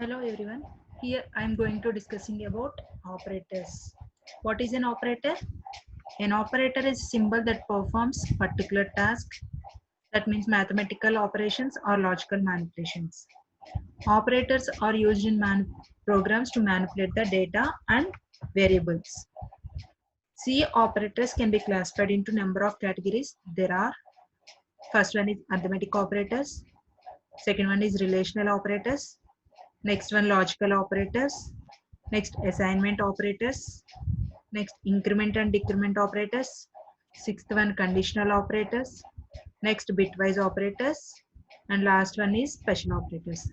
Hello everyone. Here I am going to discussing about operators. What is an operator? An operator is a symbol that performs particular task. That means mathematical operations or logical manipulations. Operators are used in programs to manipulate the data and variables. C operators can be classified into number of categories. There are first one is arithmetic operators. Second one is relational operators. Next one logical operators. Next assignment operators. Next increment and decrement operators. Sixth one conditional operators. Next bitwise operators. And last one is special operators.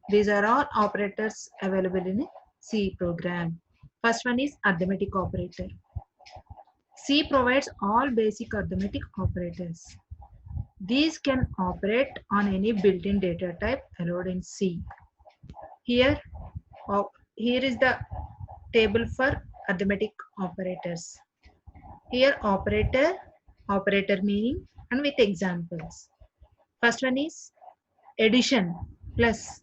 These are all operators available in a C program. First one is arithmetic operator. C provides all basic arithmetic operators. These can operate on any built-in data type allowed in C. Here, here is the table for arithmetic operators. Here operator meaning and with examples. First one is addition, plus.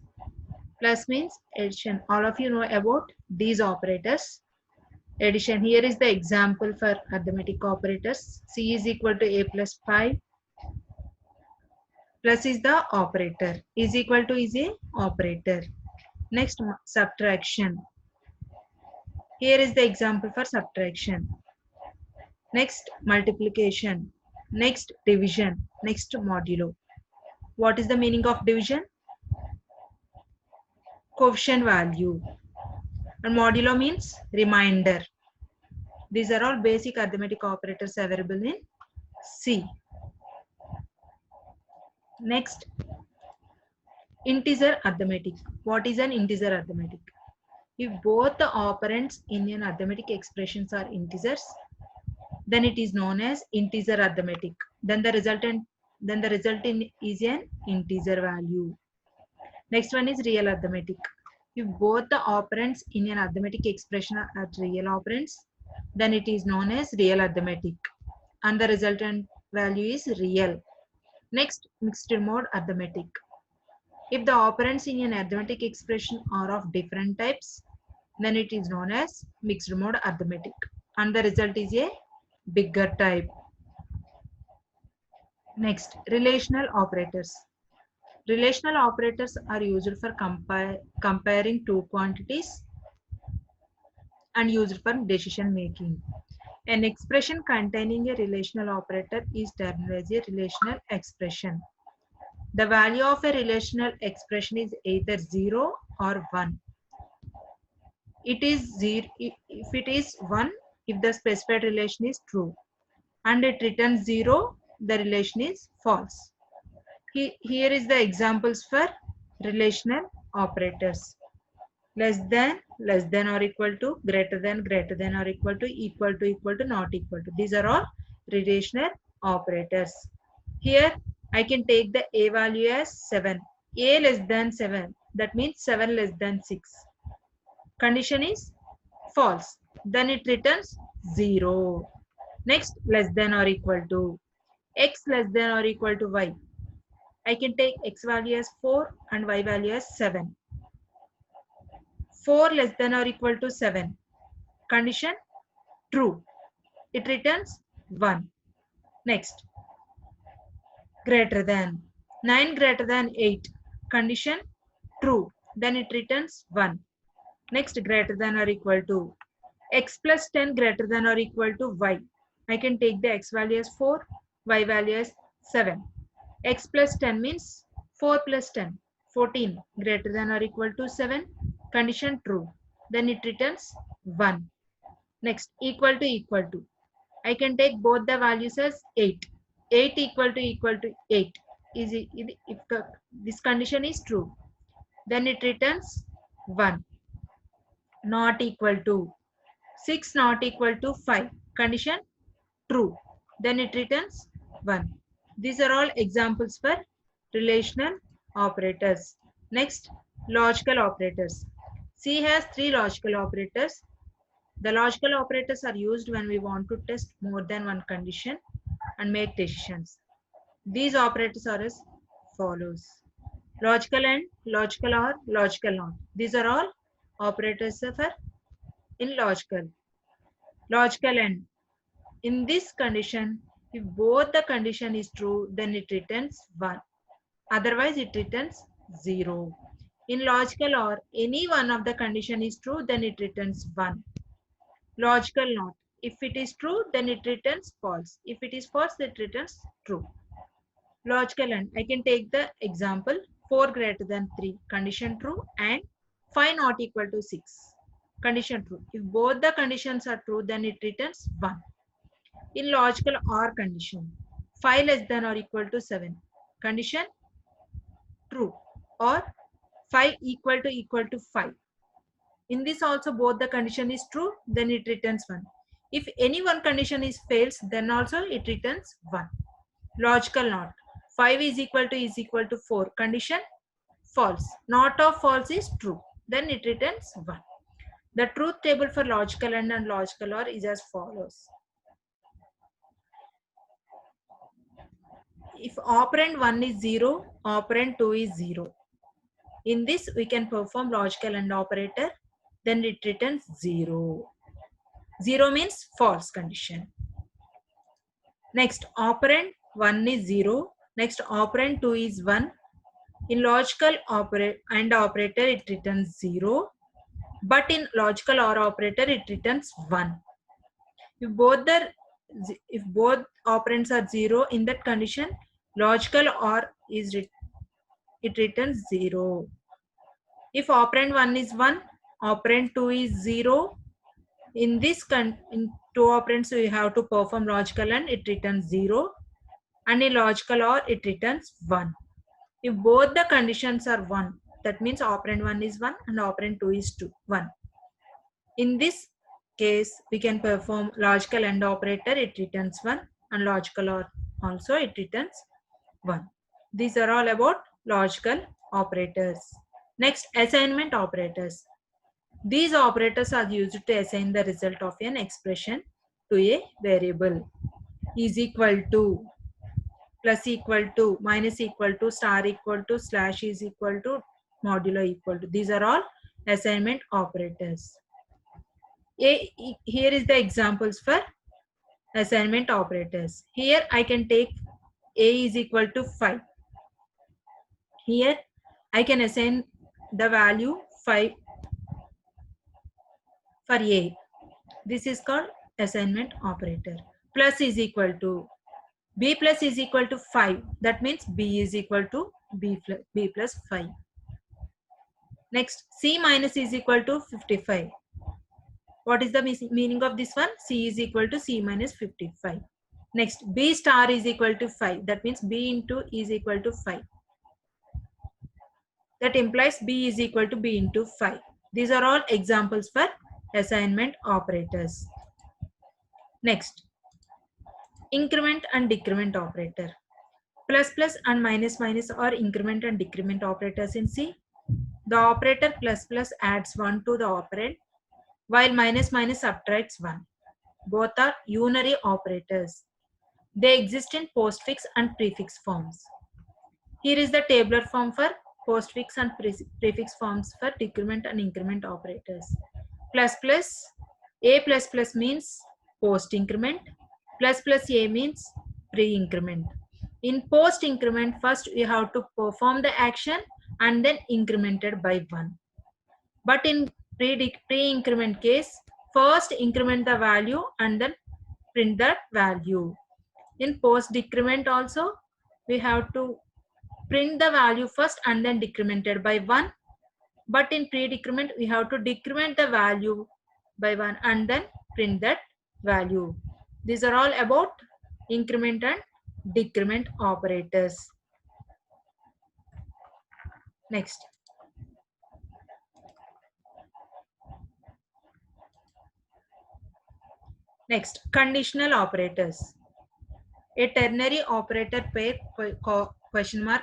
Plus means addition. All of you know about these operators. Addition, here is the example for arithmetic operators. C is equal to A plus 5. Plus is the operator. Is equal to is a operator. Next, subtraction. Here is the example for subtraction. Next, multiplication. Next, division. Next, modulo. What is the meaning of division? Coefficient value. And modulo means remainder. These are all basic arithmetic operators available in C. Next, integer arithmetic. What is an integer arithmetic? If both the operands in an arithmetic expressions are integers, then it is known as integer arithmetic. Then the result is an integer value. Next one is real arithmetic. If both the operands in an arithmetic expression are real operands, then it is known as real arithmetic, and the resultant value is real. Next, mixed mode arithmetic. If the operands in an arithmetic expression are of different types, then it is known as mixed mode arithmetic, and the result is a bigger type. Next, relational operators. Relational operators are used for comparing two quantities and used for decision making. An expression containing a relational operator is termed as a relational expression. The value of a relational expression is either 0 or 1. It is 0 if it is 1 if the specified relation is true, and it returns 0 the relation is false. Here is the examples for relational operators. Less than or equal to, greater than or equal to, not equal to. These are all relational operators. Here I can take the A value as 7. A less than 7. That means 7 less than 6. Condition is false. Then it returns 0. Next, less than or equal to. X less than or equal to Y. I can take X value as 4 and Y value as 7. 4 less than or equal to 7. Condition true. It returns 1. Next, greater than. 9 greater than 8. Condition true. Then it returns 1. Next, greater than or equal to. X plus 10 greater than or equal to Y. I can take the X value as 4, Y value as 7. X plus 10 means 4 plus 10. 14 greater than or equal to 7. Condition true. Then it returns 1. Next, equal to. I can take both the values as 8. 8 equal to 8. If this condition is true, then it returns 1. Not equal to. 6 not equal to 5. Condition true. Then it returns 1. These are all examples for relational operators. Next, logical operators. C has 3 logical operators. The logical operators are used when we want to test more than one condition and make decisions. These operators are as follows. Logical and, logical or, logical not. These are all operators for in logical. Logical and. In this condition, if both the condition is true, then it returns 1. Otherwise, it returns 0. In logical or, any one of the condition is true, then it returns 1. Logical not. If it is true, then it returns false. If it is false, it returns true. Logical and. I can take the example 4 greater than 3. Condition true and 5 not equal to 6. Condition true. If both the conditions are true, then it returns 1. In logical or condition, 5 less than or equal to 7. Condition true or 5 equal to 5. In this also both the condition is true, then it returns 1. If any one condition is fails, then also it returns 1. Logical not. 5 is equal to 4. Condition false. Not of false is true. Then it returns 1. The truth table for logical and logical or is as follows. If operand 1 is 0, operand 2 is 0. In this, we can perform logical AND operator, then it returns 0. 0 means false condition. Next, operand 1 is 0. Next, operand 2 is 1. In logical AND operator, it returns 0. But in logical OR operator, it returns 1. If both operands are 0, in that condition, logical OR is it returns 0. If operand 1 is 1, operand 2 is 0. In this in two operands, we have to perform logical and it returns 0. And in logical OR, it returns 1. If both the conditions are 1, that means operand 1 is 1 and operand 2 is 1. In this case, we can perform logical AND operator, it returns 1, and logical OR also it returns 1. These are all about logical operators. Next, assignment operators. These operators are used to assign the result of an expression to a variable. Is equal to, plus equal to, minus equal to, star equal to, slash is equal to, modulo equal to. These are all assignment operators. Here is the examples for assignment operators. Here I can take a is equal to 5. Here I can assign the value 5 for a. This is called assignment operator. Plus is equal to, b plus is equal to 5. That means b is equal to b plus 5. Next, c minus is equal to 55. What is the meaning of this one? C is equal to C minus 55. Next, B star is equal to 5. That means B into is equal to 5. That implies B is equal to B into 5. These are all examples for assignment operators. Next, increment and decrement operator. Plus plus and minus minus are increment and decrement operators in C. The operator plus plus adds 1 to the operand, while minus minus subtracts 1. Both are unary operators. They exist in postfix and prefix forms. Here is the tabular form for postfix and prefix forms for decrement and increment operators. Plus plus, A plus plus means post increment. Plus plus A means pre-increment. In post increment, first we have to perform the action and then incremented by 1. But in pre-increment case, first increment the value and then print that value. In post decrement also, we have to print the value first and then decremented by 1. But in pre-decrement, we have to decrement the value by 1 and then print that value. These are all about increment and decrement operators. Next. Next, conditional operators. A ternary operator pair question mark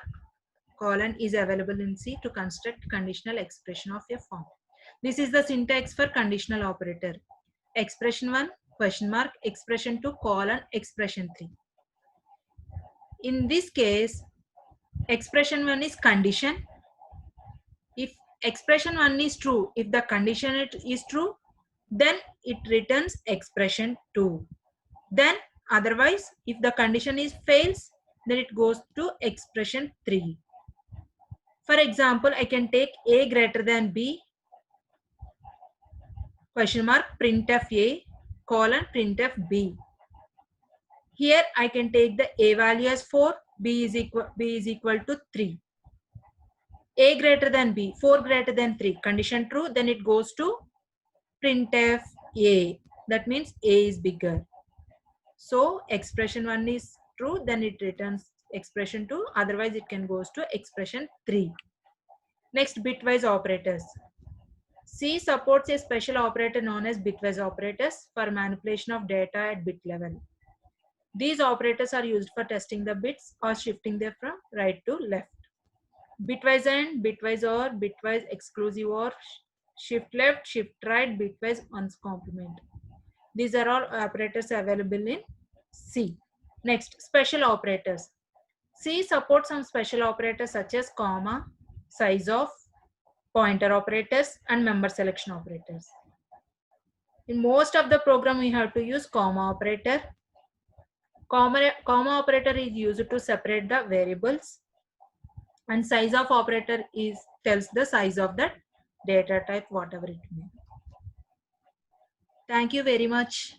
colon is available in C to construct conditional expression of a form. This is the syntax for conditional operator. Expression 1 question mark, expression 2 colon, expression 3. In this case, Expression 1 is condition. If expression 1 is true, if the condition is true, then it returns expression 2. Then otherwise, if the condition is fails, then it goes to expression 3. For example, I can take a greater than b, question mark, printf a, colon, printf b. Here I can take the a value as 4, b is equal to 3. A greater than b, 4 greater than 3, condition true, then it goes to printf a. That means a is bigger. So expression 1 is true, then it returns expression 2, otherwise it can goes to expression 3. Next, bitwise operators. C supports a special operator known as bitwise operators for manipulation of data at bit level. These operators are used for testing the bits or shifting them from right to left. Bitwise AND, bitwise OR, bitwise exclusive OR, shift left, shift right, bitwise ones complement. These are all operators available in C. Next, special operators. C supports some special operators such as comma, size of, pointer operators, and member selection operators. In most of the program, we have to use comma operator. Comma operator is used to separate the variables, and size of operator is tells the size of that data type, whatever it may be. Thank you very much.